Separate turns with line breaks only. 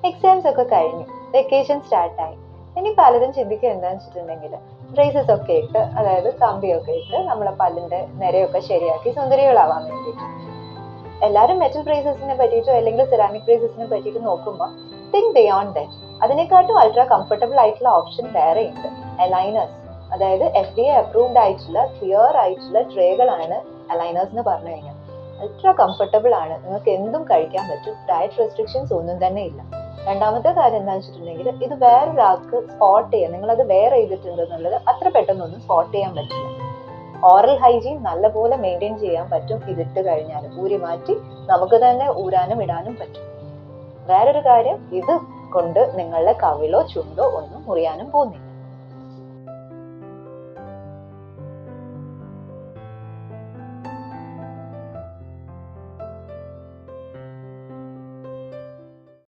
Exams ഒക്കെ കഴിഞ്ഞു, vacation സ്റ്റാർട്ടായി. ഇനി പലരും ചിന്തിക്കുക എന്താണെന്ന് വെച്ചിട്ടുണ്ടെങ്കിൽ ബ്രേസസ് ഒക്കെ ഇട്ട്, അതായത് കമ്പിയൊക്കെ ഇട്ട് നമ്മളെ പല്ലിന്റെ നിരയൊക്കെ ശരിയാക്കി സുന്ദരികളാവാൻ വേണ്ടിയിട്ട്. എല്ലാവരും മെറ്റൽ ബ്രേസസിനെ പറ്റിയിട്ടോ അല്ലെങ്കിൽ സെറാമിക് ബ്രേസസിനെ പറ്റിയിട്ട് നോക്കുമ്പോൾ തിങ്ക് ബിയോണ്ട് ദാറ്റ്. അതിനെക്കാട്ടും അൾട്രാ കംഫർട്ടബിൾ ആയിട്ടുള്ള ഓപ്ഷൻ വേറെ ഉണ്ട്, അലൈനേഴ്സ്. അതായത് FDA അപ്രൂവ്ഡ് ആയിട്ടുള്ള ക്ലിയർ ആയിട്ടുള്ള ട്രേകളാണ് അലൈനേഴ്സ് എന്ന് പറഞ്ഞു കഴിഞ്ഞാൽ. അൾട്രാ കംഫർട്ടബിൾ ആണ്, നിങ്ങൾക്ക് എന്തും കഴിക്കാൻ പറ്റും, ഡയറ്റ് റെസ്ട്രിക്ഷൻസ് ഒന്നും തന്നെ ഇല്ല. രണ്ടാമത്തെ കാര്യം എന്താണെന്ന് വെച്ചിട്ടുണ്ടെങ്കിൽ ഇത് വേറൊരാൾക്ക് സ്പോട്ട് ചെയ്യാൻ, നിങ്ങളത് വെയർ ചെയ്തിട്ടുണ്ട് എന്നുള്ളത് അത്ര പെട്ടെന്നൊന്നും സ്പോട്ട് ചെയ്യാൻ പറ്റില്ല. ഓറൽ ഹൈജീൻ നല്ലപോലെ മെയിൻറ്റെയിൻ ചെയ്യാൻ പറ്റും ഇതിട്ട് കഴിഞ്ഞാൽ. ഊരി മാറ്റി നമുക്ക് തന്നെ ഊരാനും ഇടാനും പറ്റും. വേറൊരു കാര്യം, ഇത് കൊണ്ട് നിങ്ങളുടെ കവിളോ ചുണ്ടോ ഒന്നും മുറിയാനും പോകുന്നില്ല.